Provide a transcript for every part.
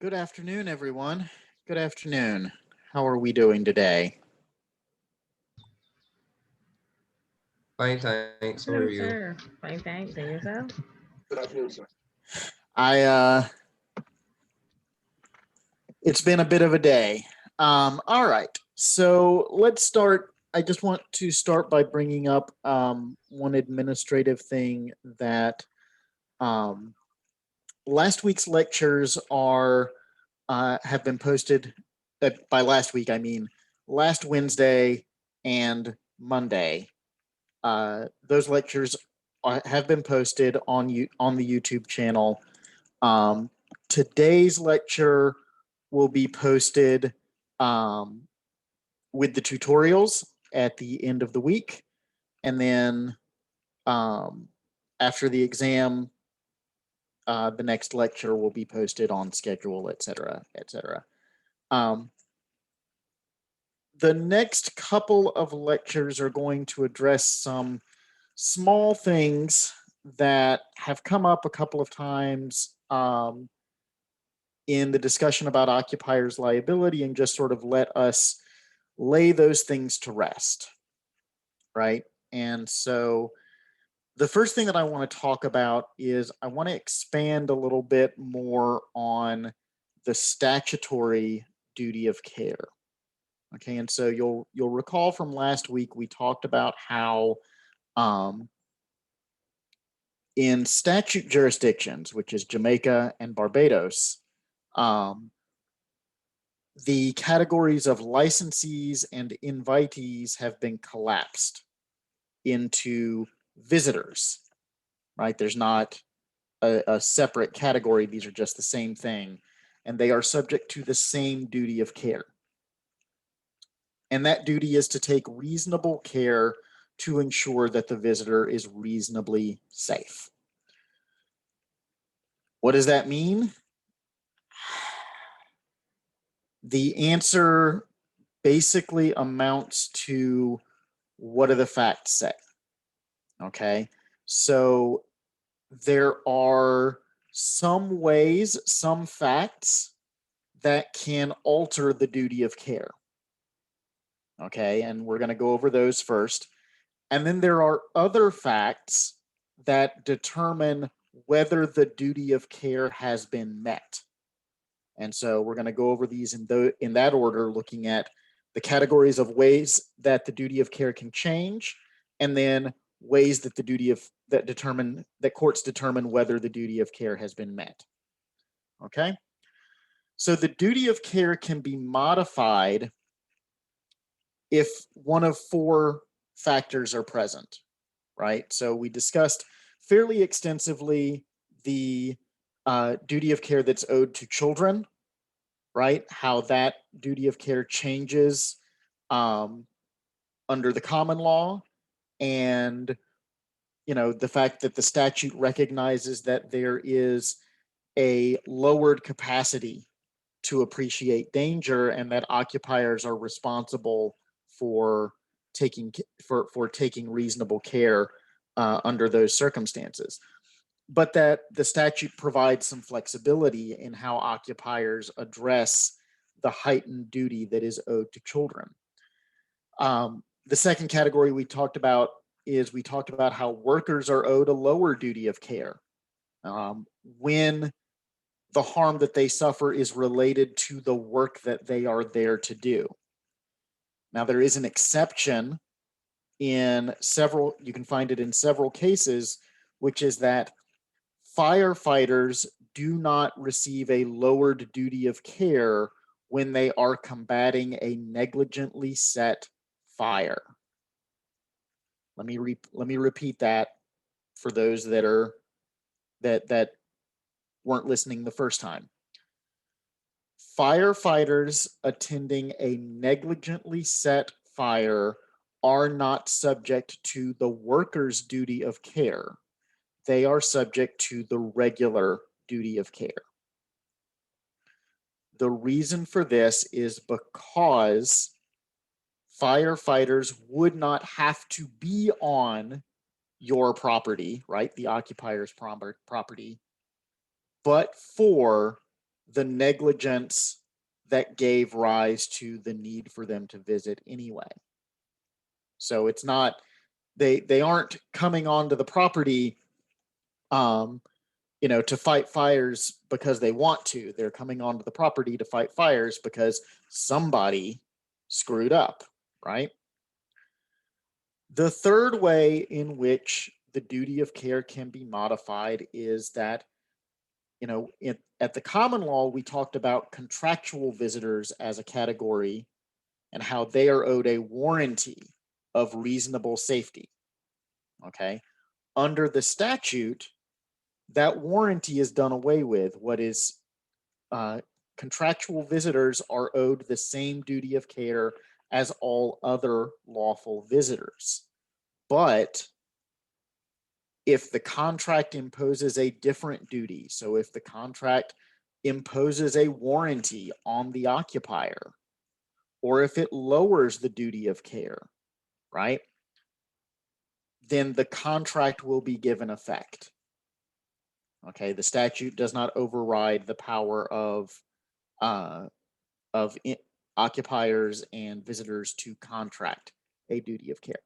Good afternoon, everyone. Good afternoon. How are we doing today? Fine, thanks. How are Hello, you? sir. Fine, thanks. And yourself? Good afternoon, sir. I it's been a bit of a day. All right. So let's start. I just want to start by bringing up one administrative thing that um, last week's lectures are have been posted. By last week, I mean last Wednesday and Monday. Those lectures have been posted on the YouTube channel. Today's lecture will be posted with the tutorials at the end of the week, and then after the exam, the next lecture will be posted on schedule, etc., etc. The next couple of lectures are going to address some small things that have come up a couple of times in the discussion about occupiers' liability, and just sort of let us lay those things to rest, right? And so the first thing that I want to talk about is I want to expand a little bit more on the statutory duty of care. Okay, and so you'll recall from last week we talked about how in statute jurisdictions, which is Jamaica and Barbados, the categories of licensees and invitees have been collapsed into visitors, right? There's not a separate category. These are just the same thing, and they are subject to the same duty of care. And that duty is to take reasonable care to ensure that the visitor is reasonably safe. What does that mean? The answer basically amounts to, what do the facts say? Okay, so there are some ways, some facts that can alter the duty of care. Okay, and we're going to go over those first. And then there are other facts that determine whether the duty of care has been met. And so we're going to go over these in that order, looking at the categories of ways that the duty of care can change, and then ways that that courts determine whether the duty of care has been met. Okay? So the duty of care can be modified if one of four factors are present, right? So we discussed fairly extensively the duty of care that's owed to children, right? How that duty of care changes under the common law, and the fact that the statute recognizes that there is a lowered capacity to appreciate danger, and that occupiers are responsible for taking reasonable care under those circumstances, but that the statute provides some flexibility in how occupiers address the heightened duty that is owed to children. The second category we talked about how workers are owed a lower duty of care when the harm that they suffer is related to the work that they are there to do. Now, there is an exception you can find it in several cases, which is that firefighters do not receive a lowered duty of care when they are combating a negligently set fire. Let me repeat that for those that weren't listening the first time. Firefighters attending a negligently set fire are not subject to the worker's duty of care. They are subject to the regular duty of care. The reason for this is because firefighters would not have to be on your property, right? The occupier's property, but for the negligence that gave rise to the need for them to visit anyway. So it's not, they aren't coming onto the property, to fight fires because they want to. They're coming onto the property to fight fires because somebody screwed up, right? The third way in which the duty of care can be modified is that, at the common law, we talked about contractual visitors as a category and how they are owed a warranty of reasonable safety. Okay. Under the statute, that warranty is done away with. What is contractual visitors are owed the same duty of care as all other lawful visitors. But if the contract imposes a different duty, so if the contract imposes a warranty on the occupier, or if it lowers the duty of care, right, then the contract will be given effect. Okay, the statute does not override the power of occupiers and visitors to contract a duty of care.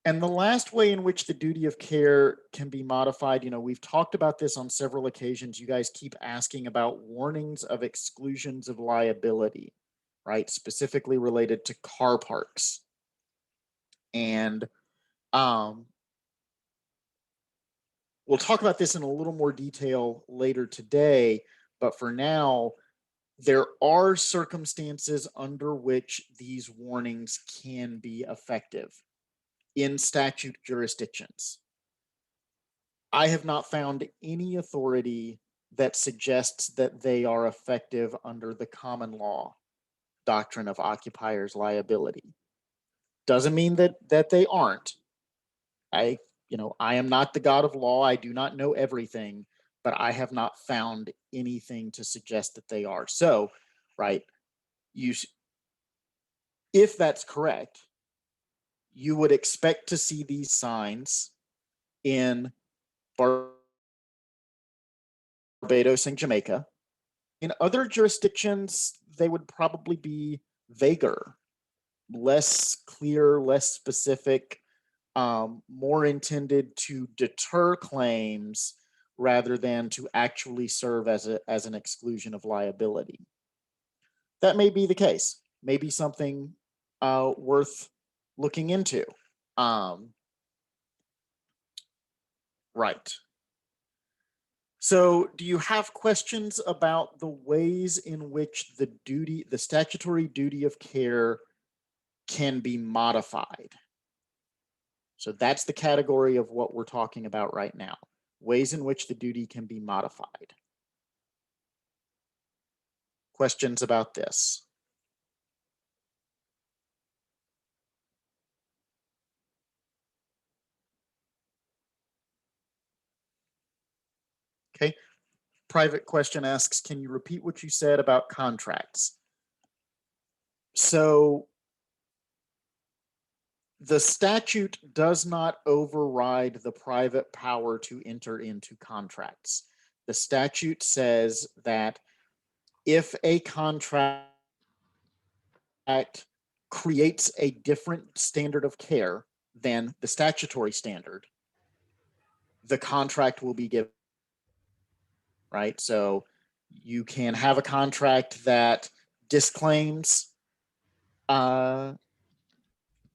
And the last way in which the duty of care can be modified, we've talked about this on several occasions. You guys keep asking about warnings of exclusions of liability, right? Specifically related to car parks. And we'll talk about this in a little more detail later today, but for now, there are circumstances under which these warnings can be effective in statute jurisdictions. I have not found any authority that suggests that they are effective under the common law doctrine of occupiers liability. Doesn't mean that they aren't. I am not the God of law. I do not know everything, but I have not found anything to suggest that they are. So, right, if that's correct, you would expect to see these signs in Barbados and Jamaica. In other jurisdictions, they would probably be vaguer, less clear, less specific, more intended to deter claims rather than to actually serve as an exclusion of liability. That may be the case. Maybe something worth looking into. Right. So do you have questions about the ways in which the statutory duty of care can be modified? So that's the category of what we're talking about right now. Ways in which the duty can be modified. Questions about this? Okay. Private question asks, can you repeat what you said about contracts? So the statute does not override the private power to enter into contracts. The statute says that if a contract creates a different standard of care than the statutory standard, the contract will be given, right? So you can have a contract that disclaims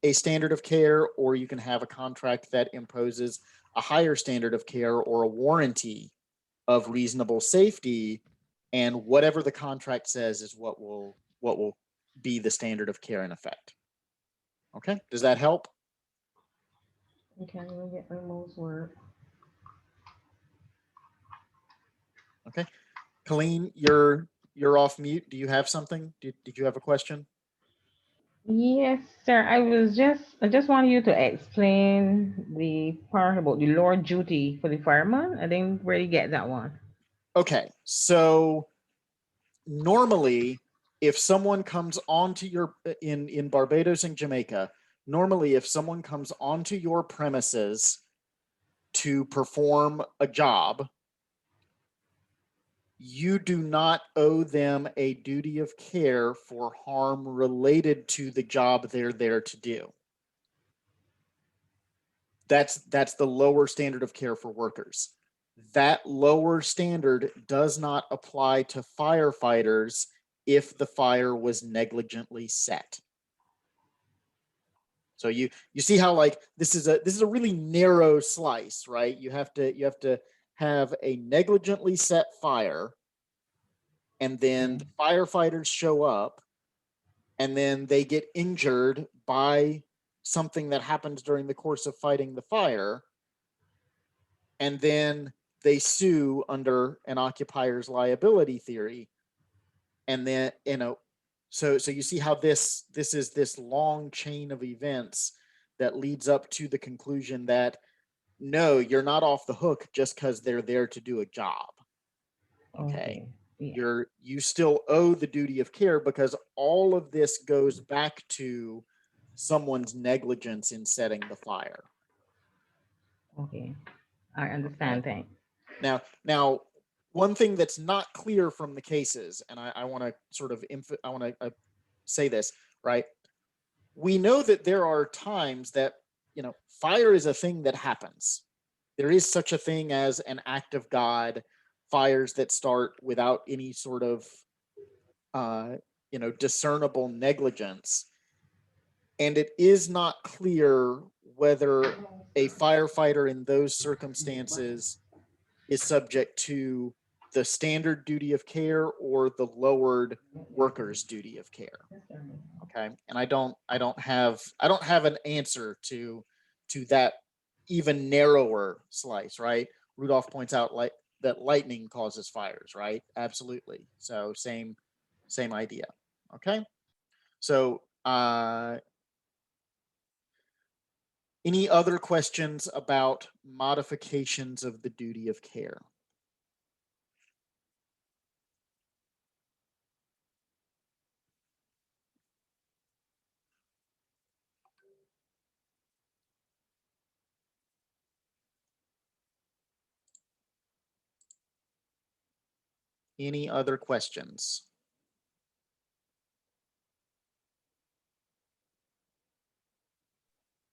a standard of care, or you can have a contract that imposes a higher standard of care or a warranty of reasonable safety, and whatever the contract says is what will be the standard of care in effect. Okay, does that help? Okay, let me get my most word. Okay, Colleen, you're off mute. Do you have something? Did you have a question? Yes, sir. I just want you to explain the part about the Lord duty for the fireman. I didn't really get that one. Okay, so normally, if someone comes onto your in Barbados and Jamaica, normally if someone comes onto your premises to perform a job, you do not owe them a duty of care for harm related to the job they're there to do. That's the lower standard of care for workers. That lower standard does not apply to firefighters if the fire was negligently set. So you see how like this is a really narrow slice, right? You have to have a negligently set fire, and then the firefighters show up, and then they get injured by something that happens during the course of fighting the fire, and then they sue under an occupier's liability theory. And then, so you see how this is this long chain of events that leads up to the conclusion that no, you're not off the hook just because they're there to do a job. Okay. Yeah. You still owe the duty of care because all of this goes back to someone's negligence in setting the fire. Okay. I understand. Thanks. Now, one thing that's not clear from the cases, and I want to sort of say this, right? We know that there are times that, fire is a thing that happens. There is such a thing as an act of God, fires that start without any sort of, discernible negligence. And it is not clear whether a firefighter in those circumstances is subject to the standard duty of care or the lowered workers duty of care. Okay. And I don't have an answer to that even narrower slice, right? Rudolph points out like that lightning causes fires, right? Absolutely. So same idea. Okay. So any other questions about modifications of the duty of care? Any other questions?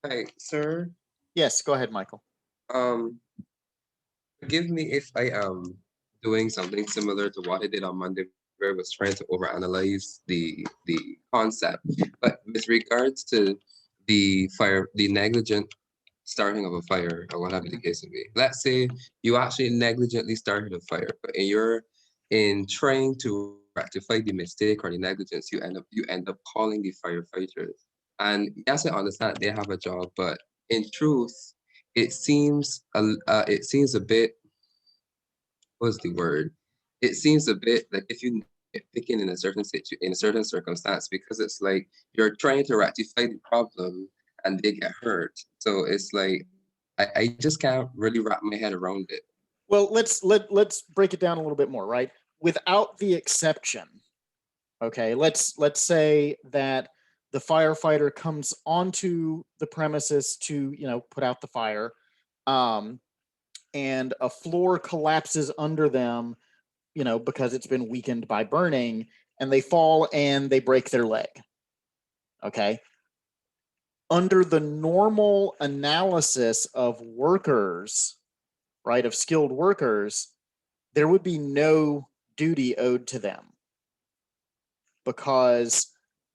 Hi, sir. Yes, go ahead, Michael. Um, Forgive me if I am doing something similar to what I did on Monday, where I was trying to overanalyze the concept. But with regards to the negligent starting of a fire, or whatever the case may be. Let's say you actually negligently started a fire, but in trying to rectify the mistake or the negligence, you end up calling the firefighters. And yes, I understand they have a job, but in truth, it seems a bit, what's the word? It seems a bit like if you picking in a in a certain circumstance, because it's like you're trying to rectify the problem and they get hurt. So it's like I just can't really wrap my head around it. Well, let's break it down a little bit more, right? Without the exception, okay, let's say that the firefighter comes onto the premises to, put out the fire, and a floor collapses under them, because it's been weakened by burning, and they fall and they break their leg. Okay. Under the normal analysis of workers, right, of skilled workers, there would be no duty owed to them because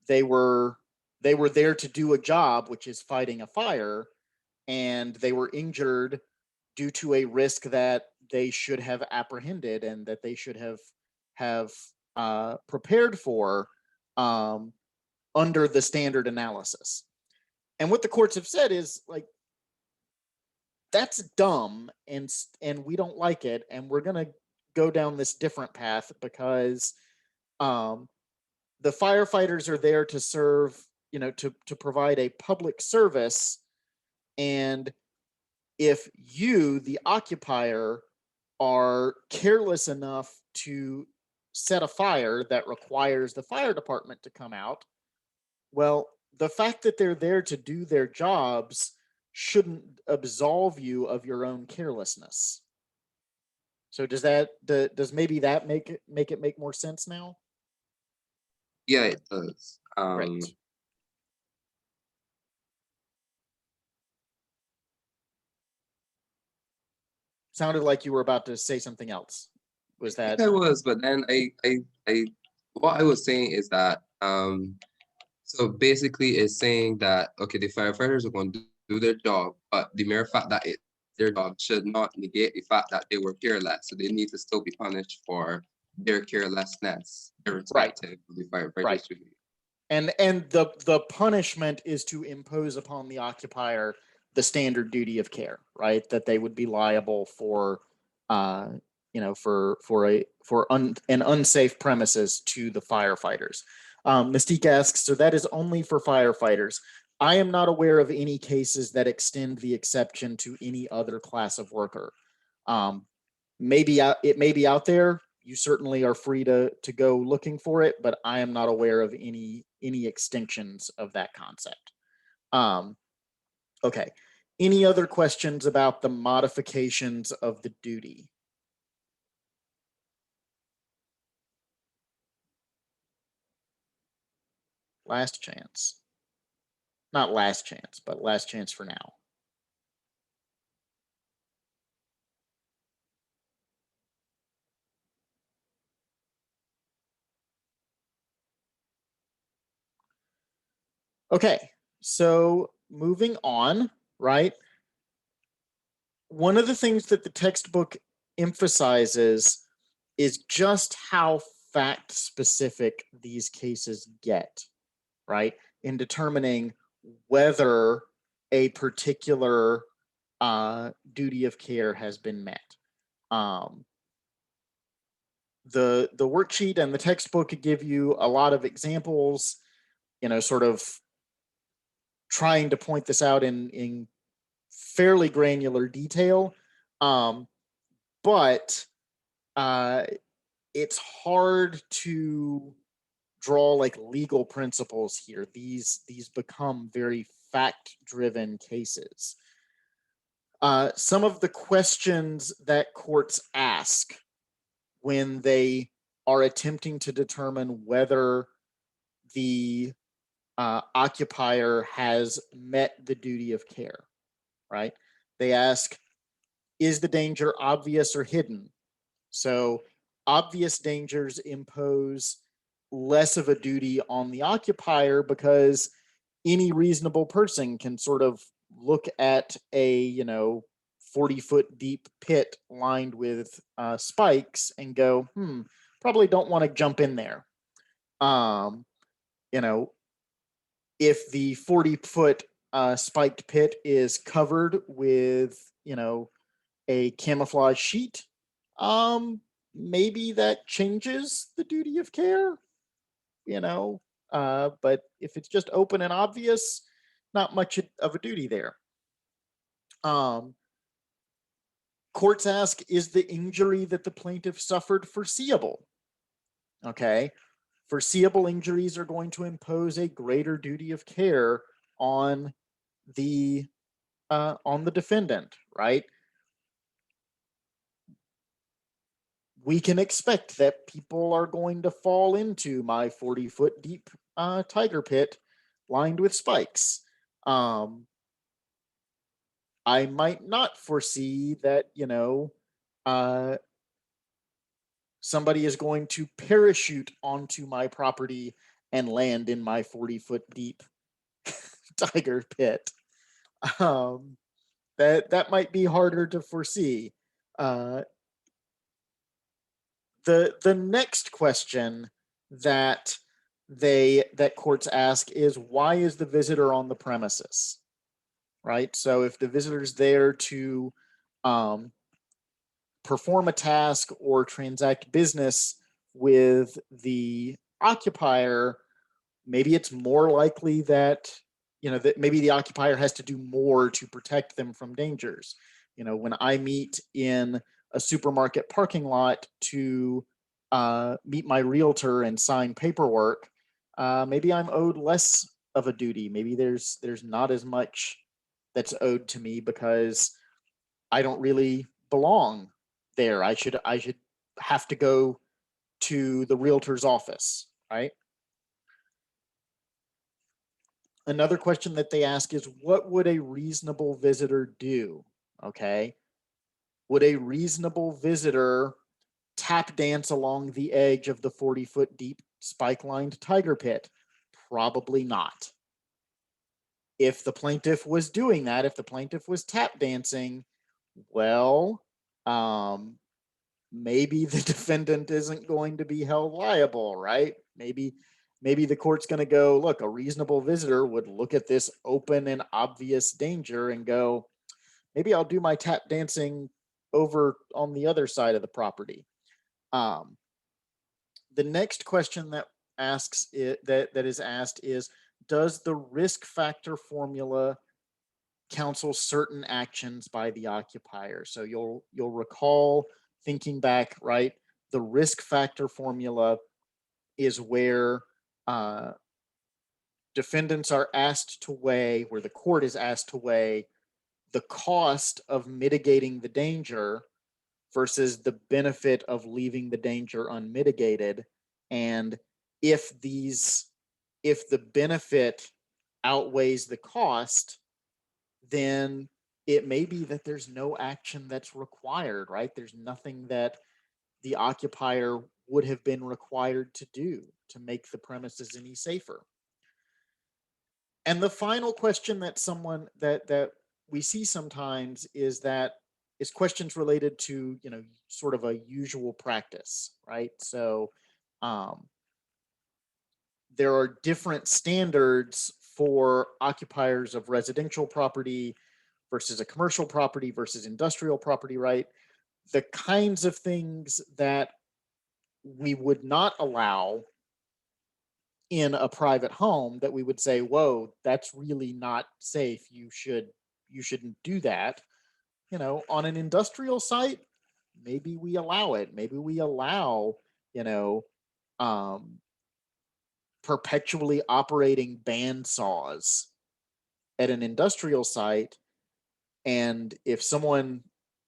they were there to do a job, which is fighting a fire, and they were injured due to a risk that they should have apprehended and that they should have prepared for, under the standard analysis. And what the courts have said is like, that's dumb, and we don't like it, and we're going to go down this different path because the firefighters are there to serve, to provide a public service. And if you, the occupier, are careless enough to set a fire that requires the fire department to come out, well, the fact that they're there to do their jobs shouldn't absolve you of your own carelessness. So does maybe that make it make more sense now? Yeah, it does. Great. Sounded like you were about to say something else. Was I think that I was, but then what I was saying is that so basically it's saying that okay, the firefighters are going to do their job, but the mere fact that it's their job should not negate the fact that they were careless. So they need to still be punished for their carelessness, irrespective of the firefighters' Right. duty. and the punishment is to impose upon the occupier the standard duty of care, right? That they would be liable for an unsafe premises to the firefighters. Mystique asks, so that is only for firefighters. I am not aware of any cases that extend the exception to any other class of worker. It may be out there. You certainly are free to go looking for it, but I am not aware of any extinctions of that concept. Okay. Any other questions about the modifications of the duty? Last chance. Not last chance, but last chance for now. Okay, so moving on, right? One of the things that the textbook emphasizes is just how fact specific these cases get, right? In determining whether a particular duty of care has been met. The worksheet and the textbook give you a lot of examples, sort of trying to point this out in fairly granular detail. But it's hard to draw like legal principles here. These become very fact-driven cases. Some of the questions that courts ask when they are attempting to determine whether the occupier has met the duty of care, right? They ask, is the danger obvious or hidden? So obvious dangers impose less of a duty on the occupier because any reasonable person can sort of look at a 40-foot deep pit lined with spikes and go, probably don't want to jump in there. You know, if the 40-foot spiked pit is covered with a camouflage sheet, maybe that changes the duty of care, but if it's just open and obvious, not much of a duty there. Courts ask, is the injury that the plaintiff suffered foreseeable? Okay. Foreseeable injuries are going to impose a greater duty of care on the defendant, right? We can expect that people are going to fall into my 40-foot deep tiger pit lined with spikes. I might not foresee that, somebody is going to parachute onto my property and land in my 40-foot deep tiger pit. That might be harder to foresee. The next question that courts ask is, why is the visitor on the premises? Right? So if the visitor's there to perform a task or transact business with the occupier, maybe it's more likely that that maybe the occupier has to do more to protect them from dangers. When I meet in a supermarket parking lot to meet my realtor and sign paperwork, maybe I'm owed less of a duty. Maybe there's not as much that's owed to me because I don't really belong there. I should have to go to the realtor's office, right? Another question that they ask is, what would a reasonable visitor do? Okay. Would a reasonable visitor tap dance along the edge of the 40-foot deep spike-lined tiger pit? Probably not. If the plaintiff was doing that, if the plaintiff was tap dancing, well, maybe the defendant isn't going to be held liable, right? Maybe the court's going to go, look, a reasonable visitor would look at this open and obvious danger and go, maybe I'll do my tap dancing over on the other side of the property. The next question that is asked is, does the risk factor formula counsel certain actions by the occupier? So you'll recall, thinking back, right? The risk factor formula is where defendants are asked to weigh, where the court is asked to weigh the cost of mitigating the danger versus the benefit of leaving the danger unmitigated. And if the benefit outweighs the cost, then it may be that there's no action that's required, right? There's nothing that the occupier would have been required to do to make the premises any safer. And the final question that we see sometimes is questions related to, sort of a usual practice, right? So there are different standards for occupiers of residential property versus a commercial property versus industrial property, right? The kinds of things that we would not allow in a private home that we would say, whoa, that's really not safe. You shouldn't do that. On an industrial site, maybe we allow it. Maybe we allow, perpetually operating band saws at an industrial site. And if someone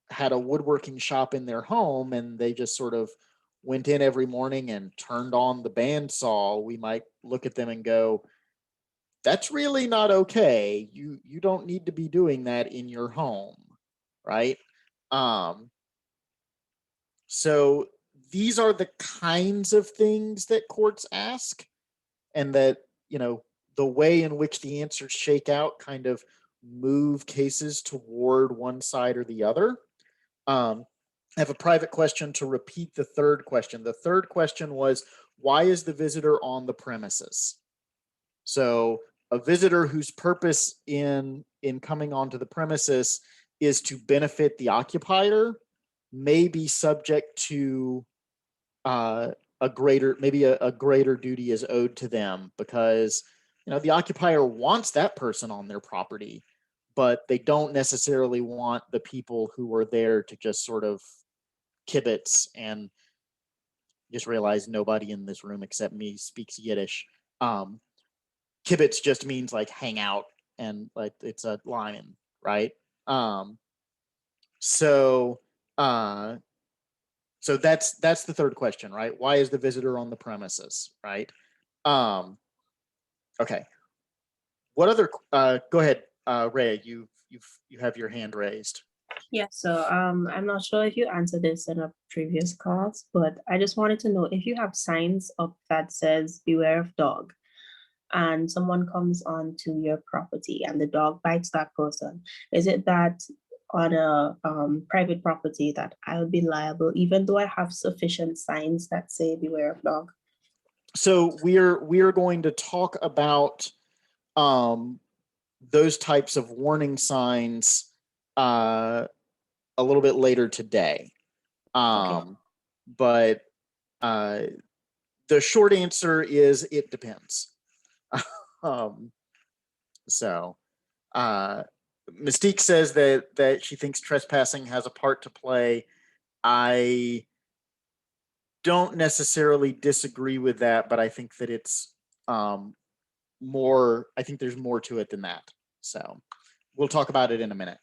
had a woodworking shop in their home and they just sort of went in every morning and turned on the bandsaw, we might look at them and go, that's really not okay. You don't need to be doing that in your home, right? So these are the kinds of things that courts ask, and that, the way in which the answers shake out kind of move cases toward one side or the other. I have a private question to repeat the third question. The third question was, why is the visitor on the premises? So a visitor whose purpose in coming onto the premises is to benefit the occupier may be subject to a greater duty is owed to them, because the occupier wants that person on their property, but they don't necessarily want the people who are there to just sort of kibitz. And just realize nobody in this room except me speaks Yiddish. Kibitz just means like hang out, and like it's a line, right? So that's the third question, right? Why is the visitor on the premises, right? Okay. What other? Go ahead, Ray. You have your hand raised. Yeah, so I'm not sure if you answered this in a previous class, but I just wanted to know if you have signs up that says beware of dog, and someone comes onto your property and the dog bites that person, is it that on a private property that I would be liable even though I have sufficient signs that say beware of dog? So we're going to talk about those types of warning signs a little bit later today. Okay. But the short answer is it depends. So Mystique says that she thinks trespassing has a part to play. I don't necessarily disagree with that, but I think that it's more, I think there's more to it than that. So we'll talk about it in a minute.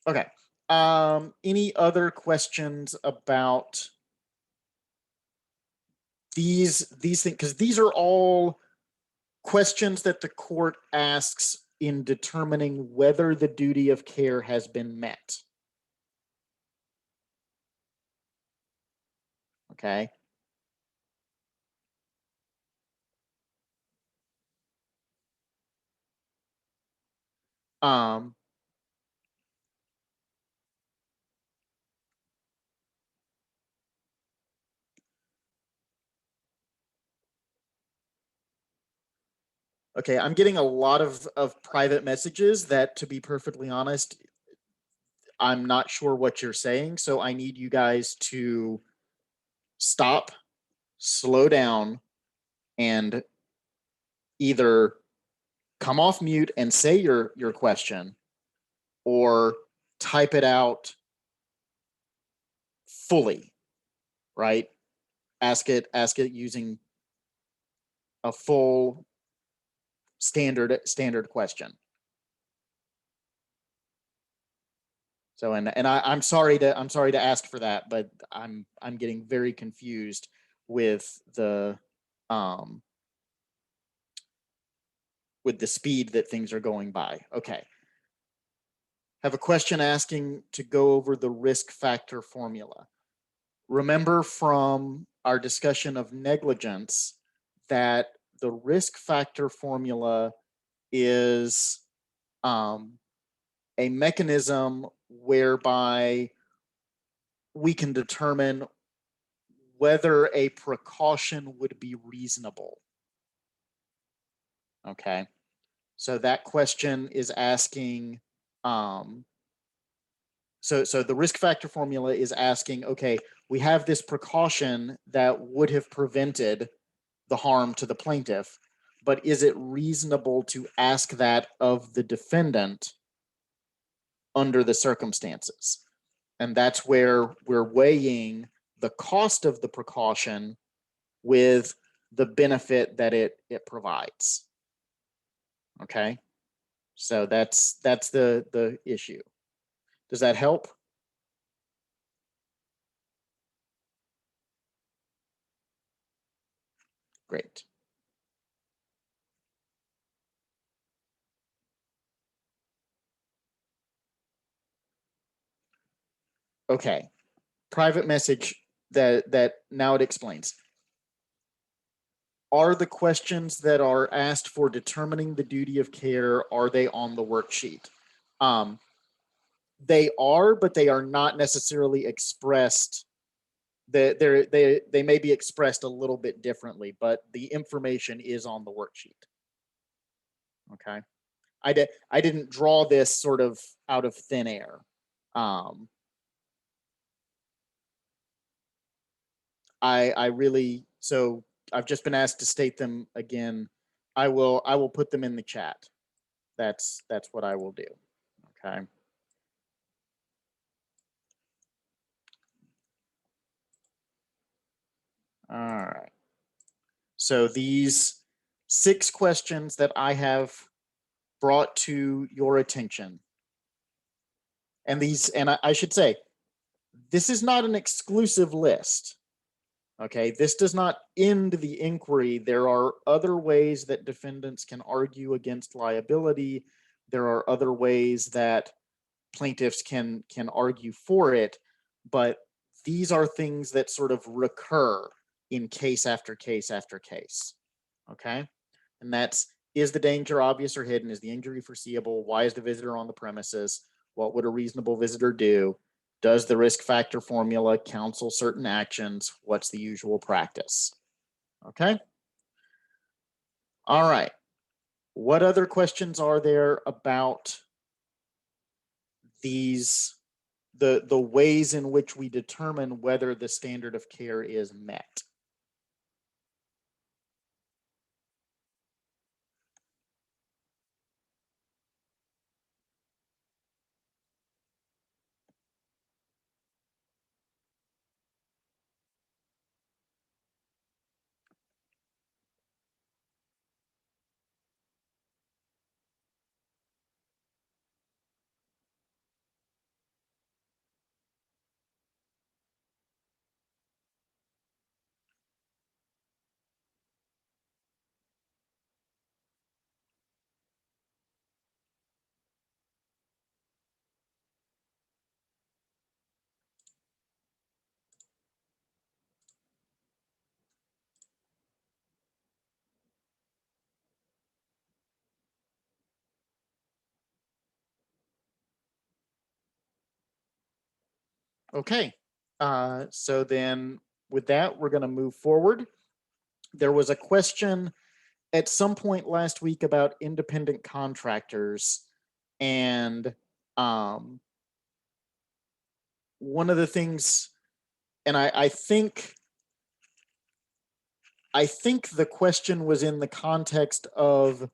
Okay. Any other questions about these things? Because these are all questions that the court asks in determining whether the duty of care has been met. Okay. Um, okay, I'm getting a lot of private messages that, to be perfectly honest, I'm not sure what you're saying. So I need you guys to stop, slow down, and either come off mute and say your question, or type it out fully, right? Ask it using a full standard question. So I'm sorry to ask for that, but I'm getting very confused with the speed that things are going by. Okay. Have a question asking to go over the risk factor formula. Remember from our discussion of negligence that the risk factor formula is a mechanism whereby we can determine whether a precaution would be reasonable. Okay. So that question is asking, so the risk factor formula is asking, okay, we have this precaution that would have prevented the harm to the plaintiff, but is it reasonable to ask that of the defendant under the circumstances? And that's where we're weighing the cost of the precaution with the benefit that it provides. Okay. So that's the issue. Does that help? Great. Okay. Private message that now it explains. Are the questions that are asked for determining the duty of care, are they on the worksheet? They are, but they are not necessarily expressed. They may be expressed a little bit differently, but the information is on the worksheet. Okay. I didn't draw this sort of out of thin air. I really, so I've just been asked to state them again. I will put them in the chat. That's what I will do. Okay. All right. So these 6 questions that I have brought to your attention, and I should say, this is not an exclusive list. Okay, this does not end the inquiry. There are other ways that defendants can argue against liability. There are other ways that plaintiffs can argue for it, but these are things that sort of recur in case after case after case. Okay, and that's, is the danger obvious or hidden? Is the injury foreseeable? Why is the visitor on the premises? What would a reasonable visitor do? Does the risk factor formula counsel certain actions? What's the usual practice? Okay. All right. What other questions are there about these, the ways in which we determine whether the standard of care is met? Okay, so then with that, we're going to move forward. There was a question at some point last week about independent contractors, and one of the things, and I think the question was in the context of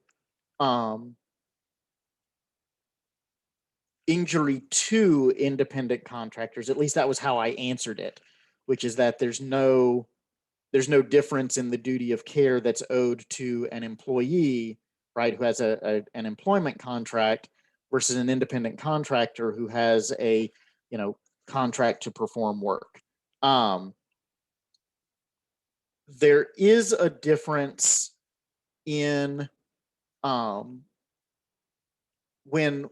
injury to independent contractors. At least that was how I answered it, which is that there's no difference in the duty of care that's owed to an employee, right, who has an employment contract versus an independent contractor who has a, contract to perform work. There is a difference in when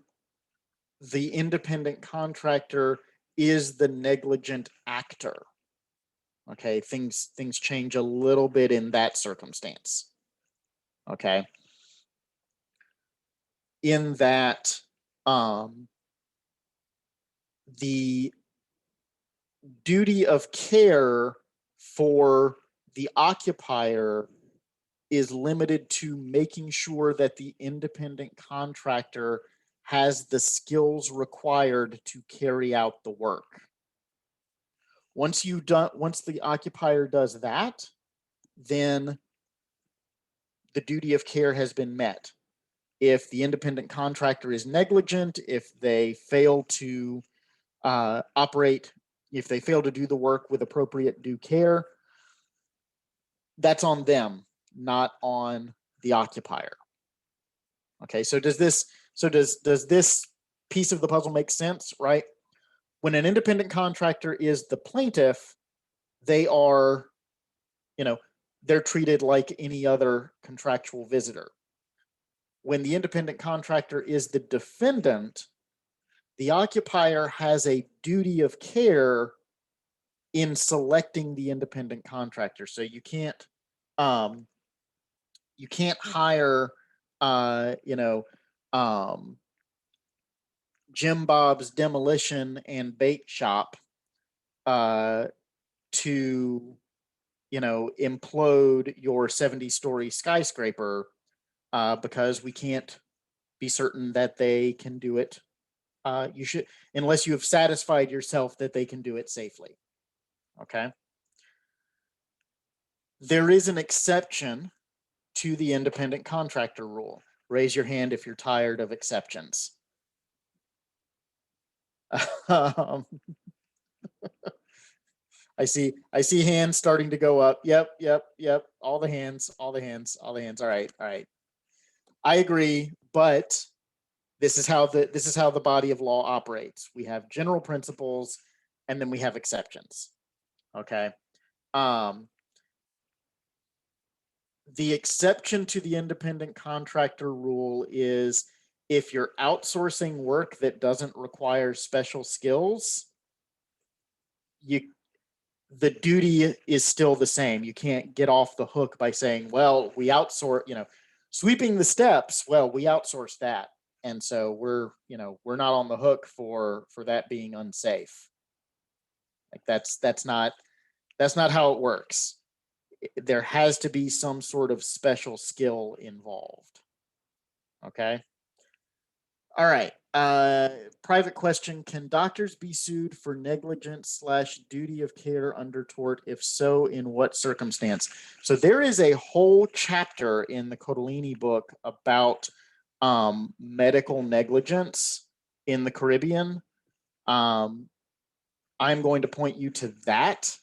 the independent contractor is the negligent actor. Okay, things change a little bit in that circumstance. Okay. In that the duty of care for the occupier is limited to making sure that the independent contractor has the skills required to carry out the work. Once the occupier does that, then the duty of care has been met. If the independent contractor is negligent, if they fail to operate, if they fail to do the work with appropriate due care, that's on them, not on the occupier. Okay, so does this piece of the puzzle make sense, right? When an independent contractor is the plaintiff, they are, they're treated like any other contractual visitor. When the independent contractor is the defendant, the occupier has a duty of care in selecting the independent contractor. So you can't hire Jim Bob's Demolition and Bait Shop to implode your 70-story skyscraper because we can't be certain that they can do it. You should, unless you have satisfied yourself that they can do it safely. Okay. There is an exception to the independent contractor rule. Raise your hand if you're tired of exceptions. I see hands starting to go up. Yep. All the hands. All right. I agree, but this is how the body of law operates. We have general principles and then we have exceptions. Okay. The exception to the independent contractor rule is if you're outsourcing work that doesn't require special skills, the duty is still the same. You can't get off the hook by saying, well, we outsource, sweeping the steps. Well, we outsource that. And so we're not on the hook for that being unsafe. Like that's not how it works. There has to be some sort of special skill involved. Okay. All right. Private question. Can doctors be sued for negligence / duty of care under tort? If so, in what circumstance? So there is a whole chapter in the Codolini book about medical negligence in the Caribbean. I'm going to point you to that.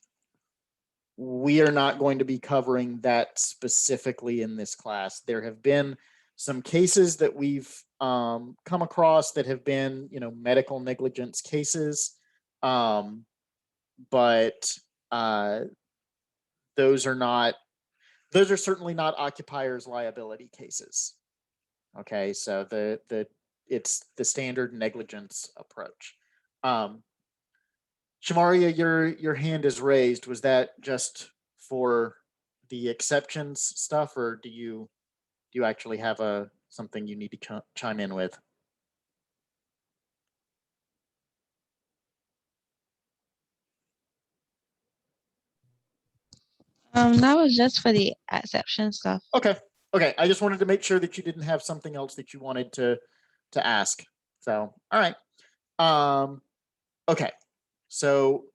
We are not going to be covering that specifically in this class. There have been some cases that we've come across that have been, medical negligence cases, but those are certainly not occupiers' liability cases. Okay, so it's the standard negligence approach. Shamaria, your hand is raised. Was that just for the exceptions stuff, or do you actually have something you need to chime in with? That was just for the exception stuff. Okay. Okay. I just wanted to make sure that you didn't have something else that you wanted to ask. So, all right. Okay. So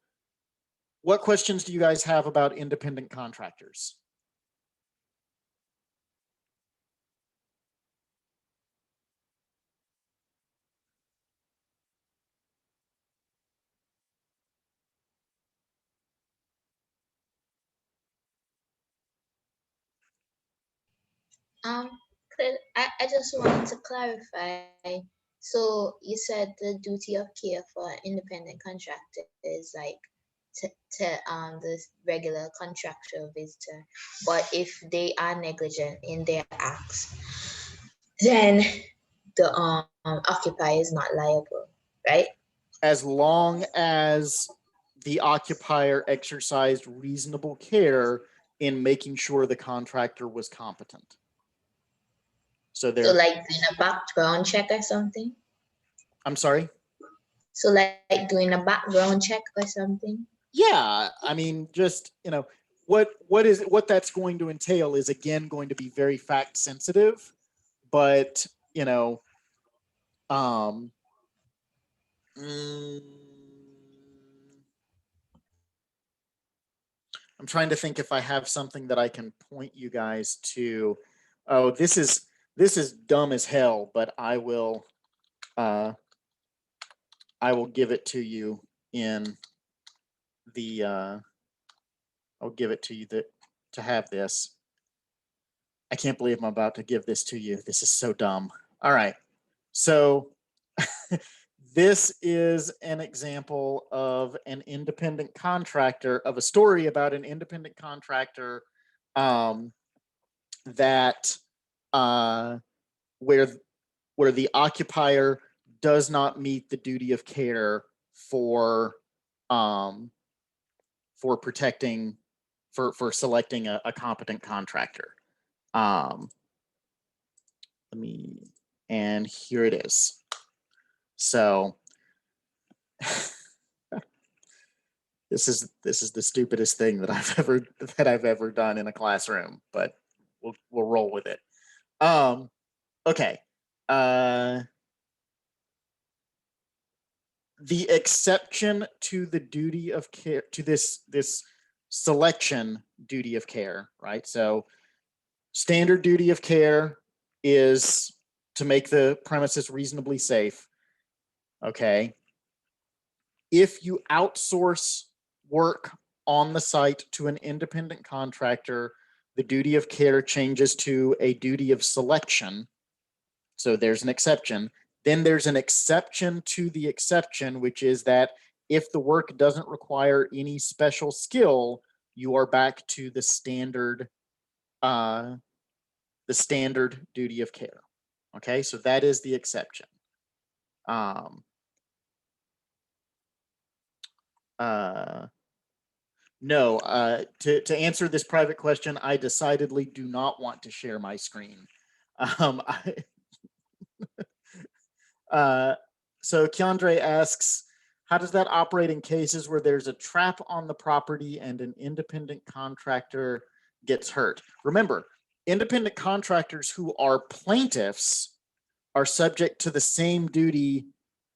what questions do you guys have about independent contractors? Um, I just wanted to clarify. So you said the duty of care for an independent contractor is like the regular contractual visitor, but if they are negligent in their acts, then the occupier is not liable, right? As long as the occupier exercised reasonable care in making sure the contractor was competent. So So like doing a background check or something. I'm sorry? So like doing a background check or something. Yeah, I mean, just, you know, what that's going to entail is, again, going to be very fact sensitive, but, you know, I'm trying to think if I have something that I can point you guys to. Oh, this is dumb as hell, but I will give it to you in the I'll give it to you to have this. I can't believe I'm about to give this to you. This is so dumb. All right. So this is an example of an independent contractor, of a story about an independent contractor that where the occupier does not meet the duty of care for protecting, for selecting a competent contractor. And here it is. So this is the stupidest thing that I've ever done in a classroom, but we'll roll with it. Okay. The exception to the duty of care, to this selection duty of care, right? So standard duty of care is to make the premises reasonably safe. Okay. If you outsource work on the site to an independent contractor, the duty of care changes to a duty of selection. So there's an exception. Then there's an exception to the exception, which is that if the work doesn't require any special skill, you are back to the standard duty of care. Okay, so that is the exception. No, to answer this private question, I decidedly do not want to share my screen. So Keandre asks, how does that operate in cases where there's a trap on the property and an independent contractor gets hurt? Remember, independent contractors who are plaintiffs are subject to the same duty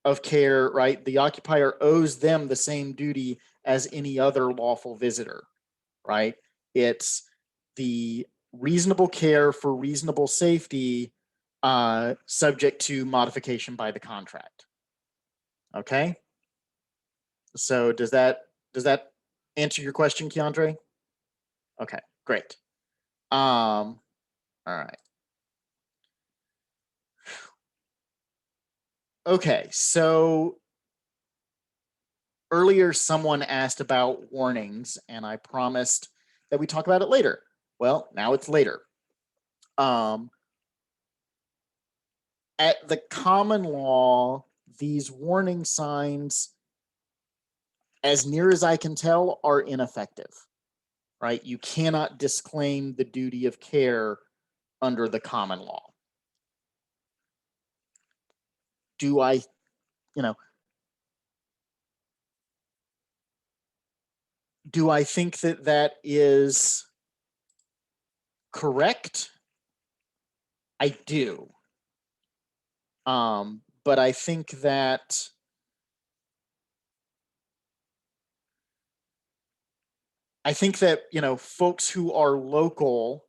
of care, right? The occupier owes them the same duty as any other lawful visitor, right? It's the reasonable care for reasonable safety subject to modification by the contract. Okay. So does that answer your question, Keandre? Okay, great. All right. Okay, so earlier someone asked about warnings, and I promised that we talk about it later. Well, now it's later. At the common law, these warning signs, as near as I can tell, are ineffective, right? You cannot disclaim the duty of care under the common law. Do I, do I think that that is correct. I do. But I think that folks who are local,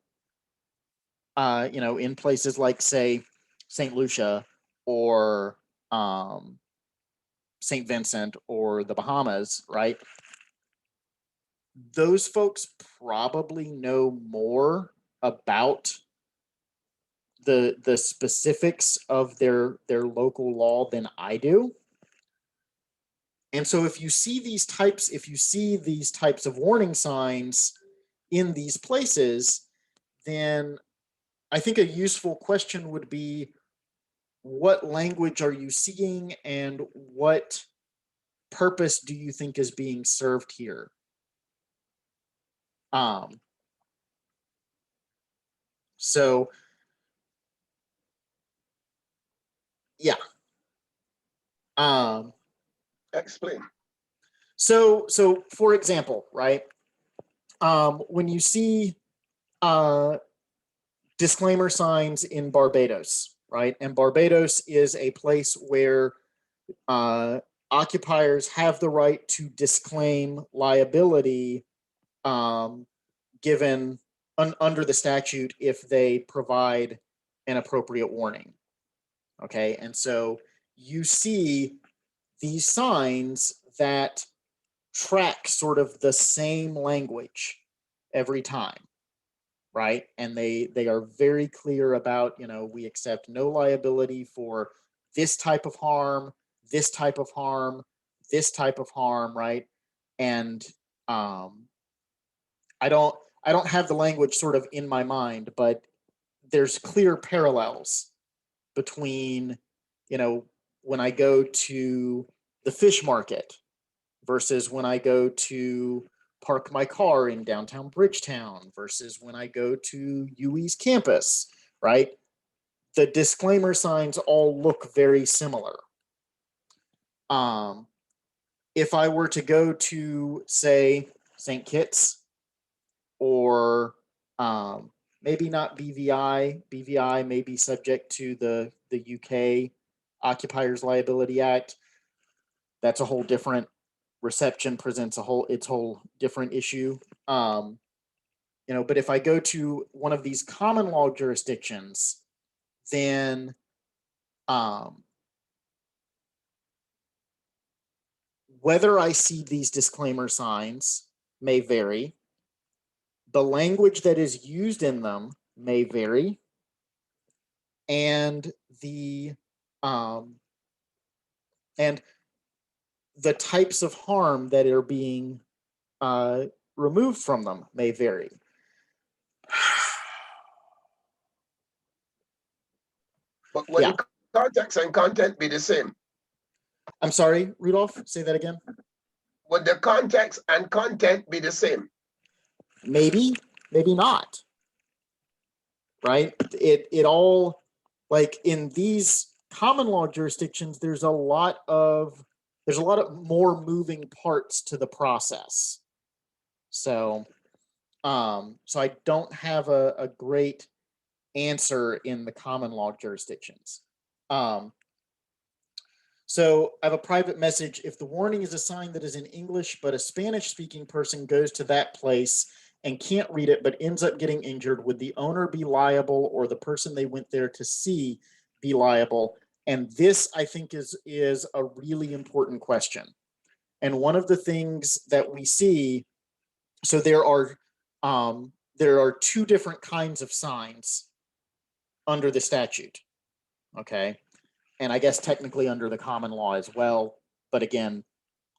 in places like, say, St. Lucia or St. Vincent or the Bahamas, right? Those folks probably know more about the specifics of their local law than I do. And so if you see these types of warning signs in these places, then I think a useful question would be, what language are you seeing and what purpose do you think is being served here? So yeah. Explain. So for example, right? When you see disclaimer signs in Barbados, right? And Barbados is a place where occupiers have the right to disclaim liability given under the statute if they provide an appropriate warning. Okay, and so you see these signs that track sort of the same language every time, right? And they are very clear about, we accept no liability for this type of harm, this type of harm, this type of harm, right? And I don't have the language sort of in my mind, but there's clear parallels between, when I go to the fish market versus when I go to park my car in downtown Bridgetown versus when I go to UE's campus, right? The disclaimer signs all look very similar. If I were to go to, say, St. Kitts or maybe not BVI may be subject to the UK Occupiers Liability Act. That's a whole different reception presents its whole different issue. But if I go to one of these common law jurisdictions, then whether I see these disclaimer signs may vary. The language that is used in them may vary. And the types of harm that are being removed from them may vary. But will the context and content be the same? I'm sorry, Rudolph, say that again. Would the context and content be the same? Maybe, maybe not. Right? It all, like in these common law jurisdictions, there's a lot of more moving parts to the process. So I don't have a great answer in the common law jurisdictions. So I have a private message. If the warning is a sign that is in English, but a Spanish speaking person goes to that place and can't read it, but ends up getting injured, would the owner be liable or the person they went there to see be liable? And this, I think, is a really important question. And one of the things that we see, so there are two different kinds of signs under the statute, okay? And I guess technically under the common law as well. But again,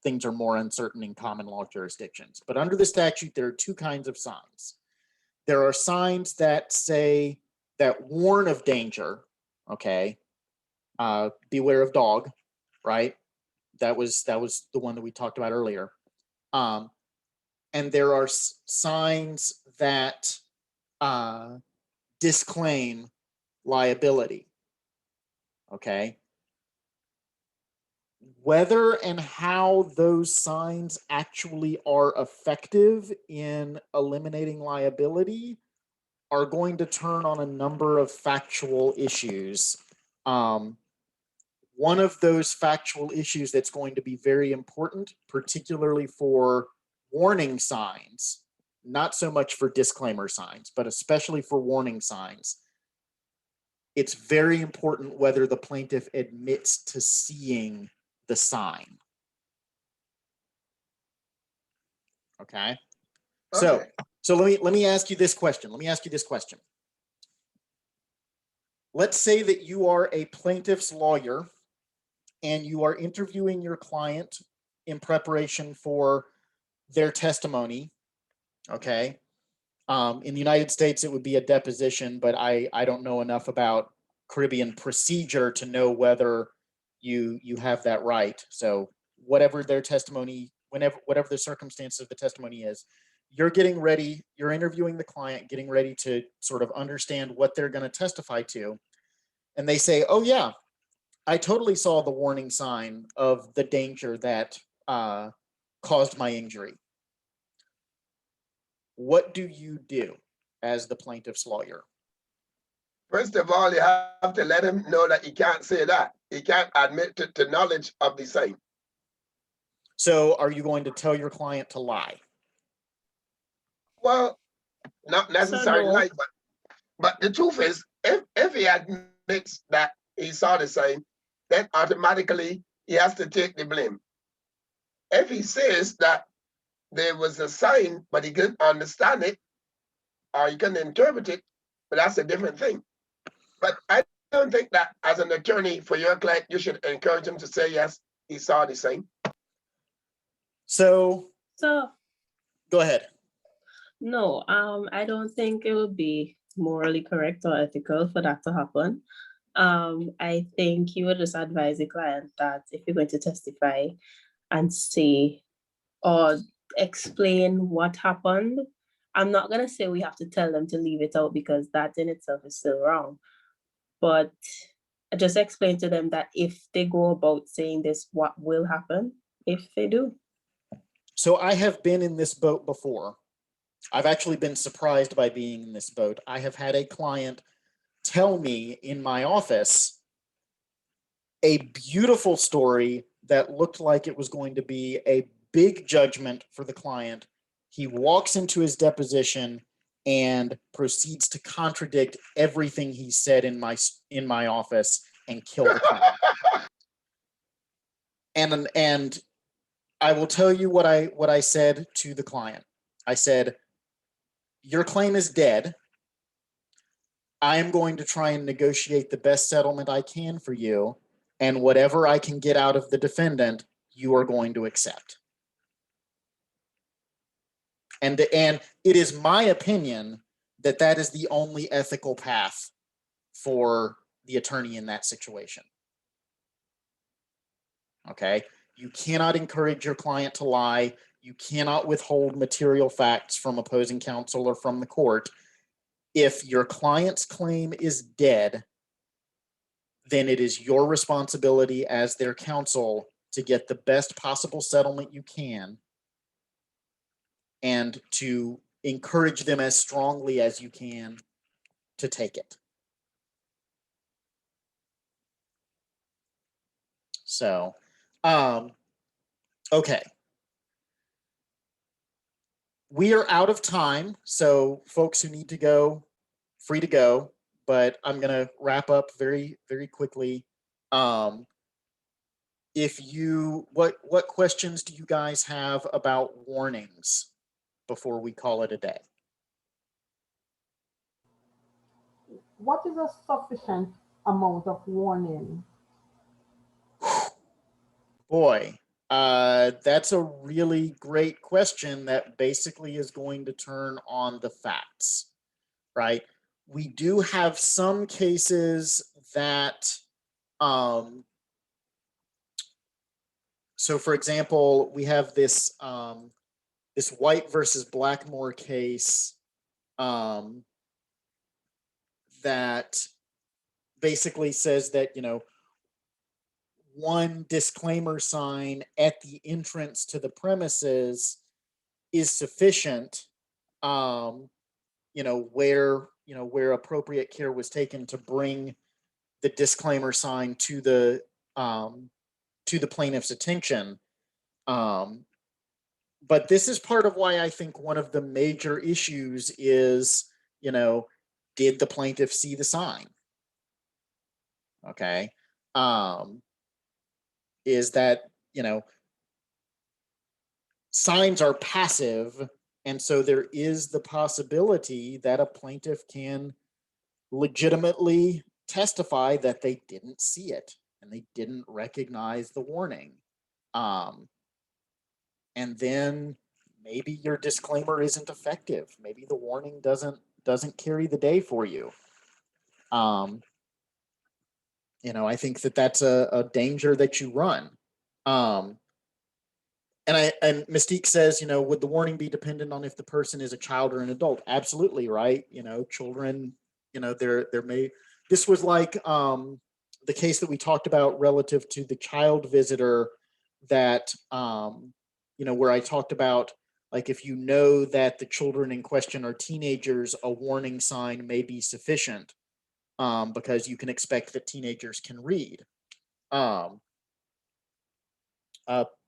things are more uncertain in common law jurisdictions. But under the statute, there are two kinds of signs. There are signs that say, that warn of danger, okay? Beware of dog, right? That was the one that we talked about earlier. And there are signs that disclaim liability, okay? Whether and how those signs actually are effective in eliminating liability, are going to turn on a number of factual issues. One of those factual issues that's going to be very important, particularly for warning signs, not so much for disclaimer signs, but especially for warning signs. It's very important whether the plaintiff admits to seeing the sign. Okay. So let me ask you this question. Let's say that you are a plaintiff's lawyer and you are interviewing your client in preparation for their testimony. Okay. In the United States, it would be a deposition, but I don't know enough about Caribbean procedure to know whether you have that right. So whatever their testimony, whatever the circumstances of the testimony is, you're getting ready, you're interviewing the client, getting ready to sort of understand what they're going to testify to. And they say, oh yeah, I totally saw the warning sign of the danger that caused my injury. What do you do as the plaintiff's lawyer? First of all, you have to let him know that he can't say that. He can't admit to knowledge of the same. So are you going to tell your client to lie? Well, not necessarily no. like, but the truth is, if he admits that he saw the sign, then automatically he has to take the blame. If he says that there was a sign, but he couldn't understand it, or he couldn't interpret it, but that's a different thing. But I don't think that as an attorney for your client, you should encourage him to say, yes, he saw the sign. So go ahead. No, I don't think it would be morally correct or ethical for that to happen. I think you would just advise the client that if you're going to testify and say or explain what happened, I'm not going to say we have to tell them to leave it out because that in itself is still wrong. But I just explain to them that if they go about saying this, what will happen if they do? So I have been in this boat before. I've actually been surprised by being in this boat. I have had a client tell me in my office a beautiful story that looked like it was going to be a big judgment for the client. He walks into his deposition and proceeds to contradict everything he said in my office and kill the client. And I will tell you what I said to the client. I said, your claim is dead. I am going to try and negotiate the best settlement I can for you, and whatever I can get out of the defendant, you are going to accept. And it is my opinion that that is the only ethical path for the attorney in that situation. Okay? You cannot encourage your client to lie. You cannot withhold material facts from opposing counsel or from the court. If your client's claim is dead, then it is your responsibility as their counsel to get the best possible settlement you can and to encourage them as strongly as you can to take it. So, okay. We are out of time, so folks who need to go, free to go, but I'm going to wrap up very, very quickly. What questions do you guys have about warnings before we call it a day? What is a sufficient amount of warning? Boy, that's a really great question that basically is going to turn on the facts, right? We do have some cases that, so for example, we have this, this White versus Blackmore case, that basically says that, one disclaimer sign at the entrance to the premises is sufficient, where where appropriate care was taken to bring the disclaimer sign to the plaintiff's attention. But this is part of why I think one of the major issues is, did the plaintiff see the sign? Okay. Is that, signs are passive. And so there is the possibility that a plaintiff can legitimately testify that they didn't see it and they didn't recognize the warning. And then maybe your disclaimer isn't effective. Maybe the warning doesn't carry the day for you. I think that's a danger that you run. And Mystique says, would the warning be dependent on if the person is a child or an adult? Absolutely, right? Children, there may. This was like the case that we talked about relative to the child visitor that where I talked about, like, if that the children in question are teenagers, a warning sign may be sufficient because you can expect that teenagers can read.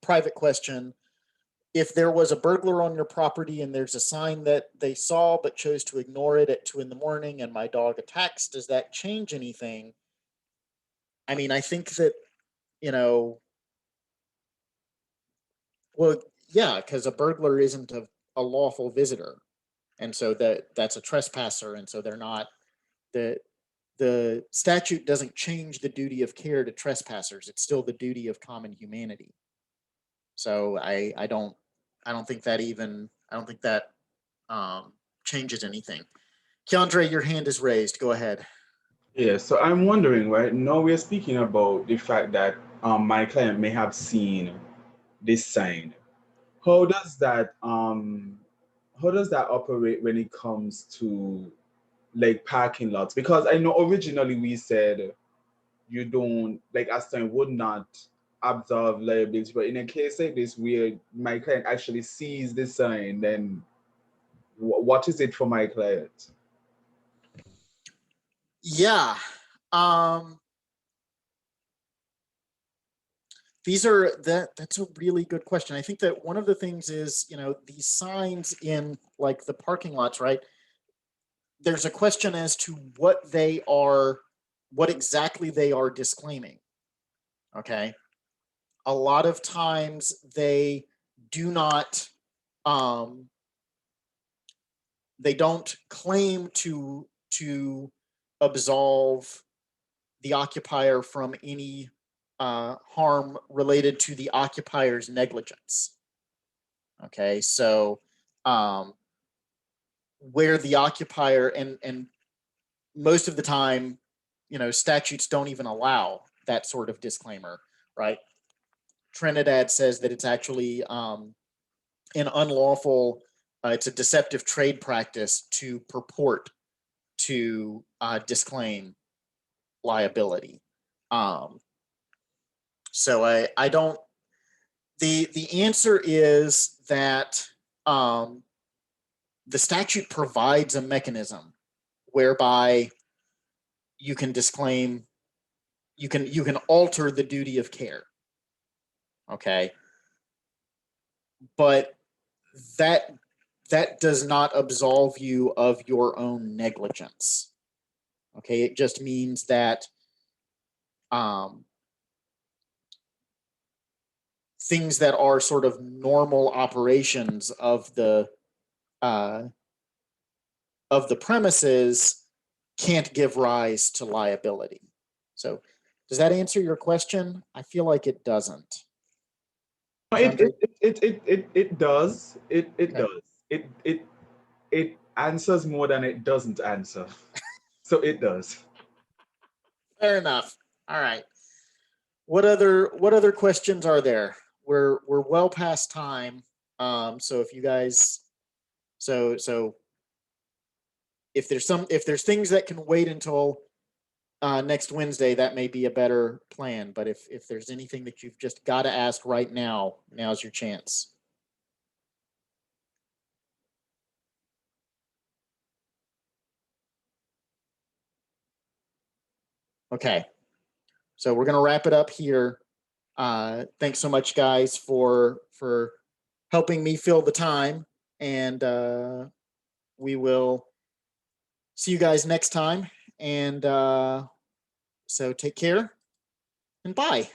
Private question. If there was a burglar on your property and there's a sign that they saw but chose to ignore it at 2 a.m. and my dog attacks, does that change anything? I mean, I think that, well, yeah, because a burglar isn't a lawful visitor. And so that's a trespasser. And so they're not, the statute doesn't change the duty of care to trespassers. It's still the duty of common humanity. So I don't think that changes anything. Keandre, your hand is raised. Go ahead. Yeah, so I'm wondering, right now we're speaking about the fact that my client may have seen this sign. How does that operate when it comes to like parking lots? Because I know originally we said you don't, like, Aston would not absolve liability, but in a case like this where my client actually sees the sign, then what is it for my client? Yeah. That's a really good question. I think that one of the things is, these signs in like the parking lots, right? There's a question as to what exactly they are disclaiming. Okay. A lot of times they do not, they don't claim to absolve the occupier from any harm related to the occupier's negligence. Okay, so where the occupier and most of the time, statutes don't even allow that sort of disclaimer, right? Trinidad says that it's actually an unlawful, it's a deceptive trade practice to purport to disclaim liability. So I don't. The answer is that the statute provides a mechanism whereby you can disclaim, you can alter the duty of care. Okay, but that does not absolve you of your own negligence. Okay, it just means that things that are sort of normal operations of the premises can't give rise to liability. So does that answer your question? I feel like it doesn't. It does. It Okay. does. It answers more than it doesn't answer. So it does. Fair enough. All right. What other questions are there? We're well past time. So if you guys, so if there's things that can wait until next Wednesday, that may be a better plan. But if there's anything that you've just got to ask right now, now's your chance. Okay. So we're gonna wrap it up here. Thanks so much, guys, for helping me fill the time, and we will see you guys next time. And so take care and bye.